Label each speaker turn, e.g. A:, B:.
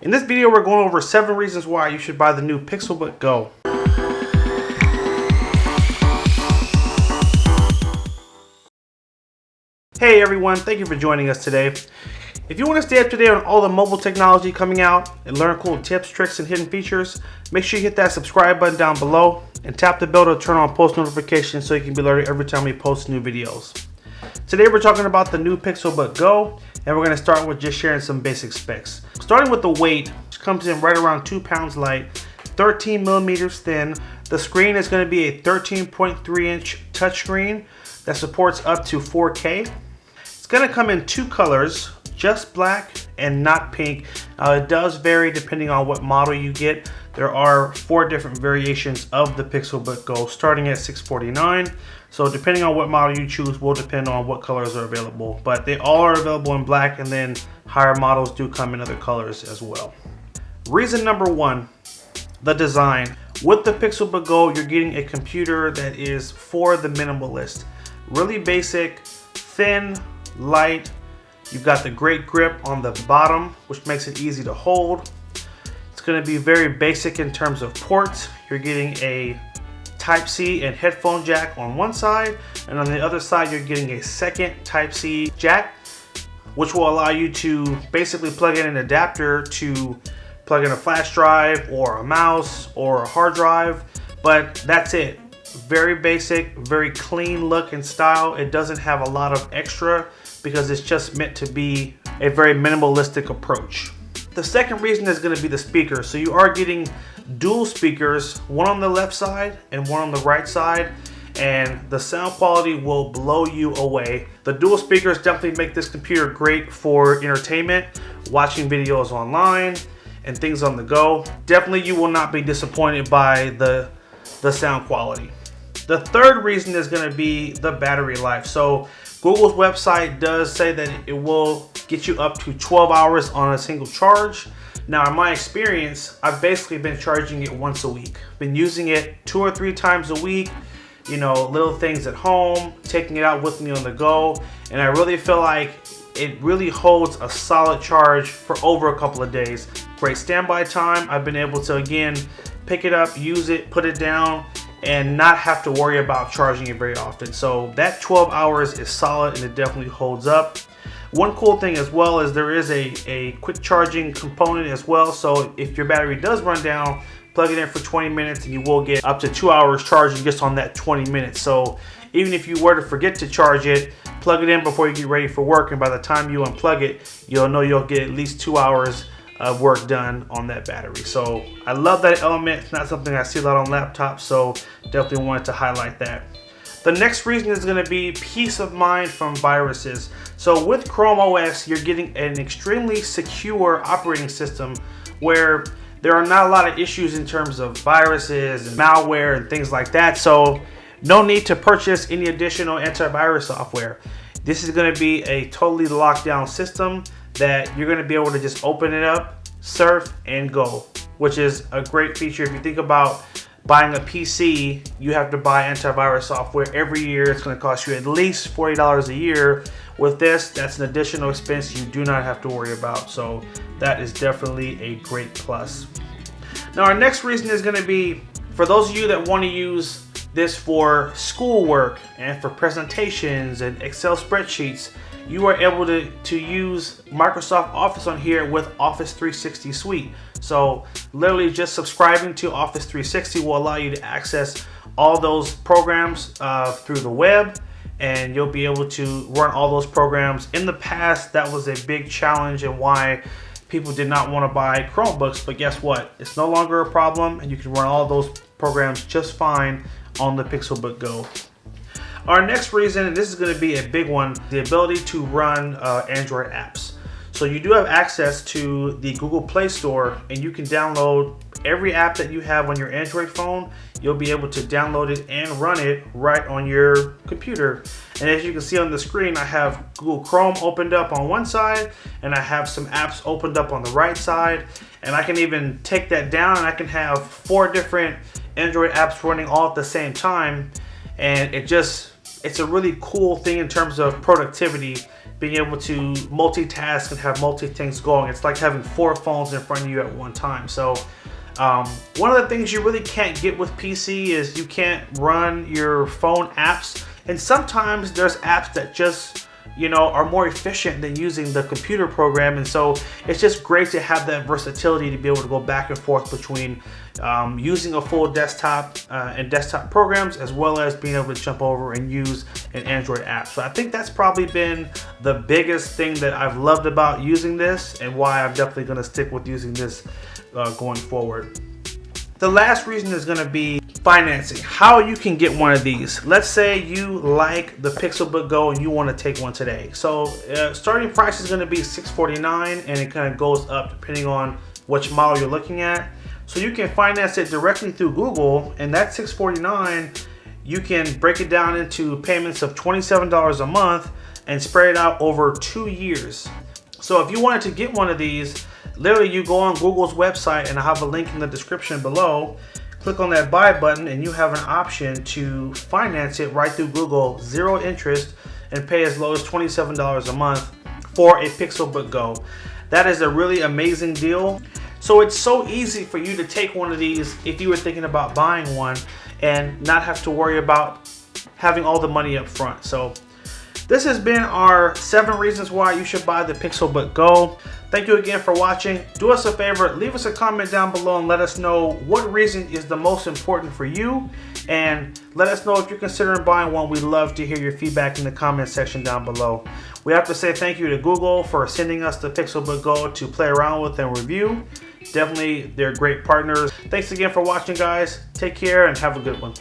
A: In this video, we're going over 7 reasons why you should buy the new Pixelbook Go. Hey everyone, thank you for joining us today. If you want to stay up to date on all the mobile technology coming out and learn cool tips, tricks, and hidden features, make sure you hit that subscribe button down below and tap the bell to turn on post notifications so you can be alerted every time we post new videos. Today we're talking about the new Pixelbook Go, and we're going to start with just sharing some basic specs. Starting with the weight, which comes in right around 2 pounds light, 13 millimeters thin. The screen is going to be a 13.3 inch touchscreen that supports up to 4K. It's going to come in 2 colors, just black and not pink. It does vary depending on what model you get. There are 4 different variations of the Pixelbook Go starting at $649. So depending on what model you choose will depend on what colors are available. But they all are available in black, and then higher models do come in other colors as well. Reason number 1, the design. With the Pixelbook Go, you're getting a computer that is for the minimalist. Really basic, thin, light. You've got the great grip on the bottom, which makes it easy to hold. It's going to be very basic in terms of ports. You're getting a Type-C and headphone jack on one side, and on the other side you're getting a second Type-C jack, which will allow you to basically plug in an adapter to plug in a flash drive or a mouse or a hard drive, but that's it. Very basic, very clean look and style. It doesn't have a lot of extra because it's just meant to be a very minimalistic approach. The second reason is going to be the speakers. So you are getting dual speakers, one on the left side and one on the right side, and the sound quality will blow you away. The dual speakers definitely make this computer great for entertainment, watching videos online, and things on the go. Definitely you will not be disappointed by the sound quality. The third reason is going to be the battery life. So Google's website does say that it will get you up to 12 hours on a single charge. Now, in my experience, I've basically been charging it once a week. Been using it 2 or 3 times a week, you know, little things at home, taking it out with me on the go, and I really feel like it really holds a solid charge for over a couple of days. Great standby time. I've been able to, again, pick it up, use it, put it down, and not have to worry about charging it very often. So that 12 hours is solid, and it definitely holds up. One cool thing as well is there is a quick charging component as well. So if your battery does run down, plug it in for 20 minutes and you will get up to 2 hours charging just on that 20 minutes. So even if you were to forget to charge it, plug it in before you get ready for work, and by the time you unplug it, you'll know you'll get at least 2 hours of work done on that battery. So I love that element. It's not something I see a lot on laptops, so definitely wanted to highlight that. The next reason is going to be peace of mind from viruses. So with Chrome OS, you're getting an extremely secure operating system where there are not a lot of issues in terms of viruses and malware and things like that. So no need to purchase any additional antivirus software. This is going to be a totally locked down system that you're going to be able to just open it up, surf, and go, which is a great feature. If you think about buying a PC, you have to buy antivirus software every year. It's going to cost you at least $40 a year. With this, that's an additional expense you do not have to worry about. So that is definitely a great plus. Now our next reason is going to be for those of you that want to use this for schoolwork and for presentations and Excel spreadsheets. You are able to use Microsoft Office on here with Office 360 Suite. So literally just subscribing to Office 360 will allow you to access all those programs through the web, and you'll be able to run all those programs. In the past, that was a big challenge and why people did not want to buy Chromebooks, but guess what? It's no longer a problem, and you can run all those programs just fine on the Pixelbook Go. Our next reason, and this is going to be a big one, the ability to run Android apps. So you do have access to the Google Play Store, and you can download every app that you have on your Android phone. You'll be able to download it and run it right on your computer. And as you can see on the screen, I have Google Chrome opened up on one side, and I have some apps opened up on the right side. And I can even take that down, and I can have 4 different Android apps running all at the same time. And it's a really cool thing in terms of productivity being able to multitask and have multi things going. It's like having 4 phones in front of you at one time. So one of the things you really can't get with PC is you can't run your phone apps, and sometimes there's apps that just are more efficient than using the computer program. And so it's just great to have that versatility to be able to go back and forth between using a full desktop and desktop programs, as well as being able to jump over and use an Android app. So I think that's probably been the biggest thing that I've loved about using this, and why I'm definitely going to stick with using this going forward. The last reason is going to be financing. How you can get one of these. Let's say you like the Pixelbook Go and you want to take one today. So starting price is going to be $649, and it kind of goes up depending on which model you're looking at. So you can finance it directly through Google, and that $649, you can break it down into payments of $27 a month and spread it out over 2 years. So if you wanted to get one of these, literally you go on Google's website, and I have a link in the description below. Click on that buy button, and you have an option to finance it right through Google, 0 interest, and pay as low as $27 a month for a Pixelbook Go. That is a really amazing deal. So it's so easy for you to take one of these if you were thinking about buying one and not have to worry about having all the money up front. So this has been our 7 reasons why you should buy the Pixelbook Go. Thank you again for watching. Do us a favor, leave us a comment down below and let us know what reason is the most important for you, and let us know if you're considering buying one. We'd love to hear your feedback in the comment section down below. We have to say thank you to Google for sending us the Pixelbook Go to play around with and review. Definitely, they're great partners. Thanks again for watching, guys. Take care and have a good one.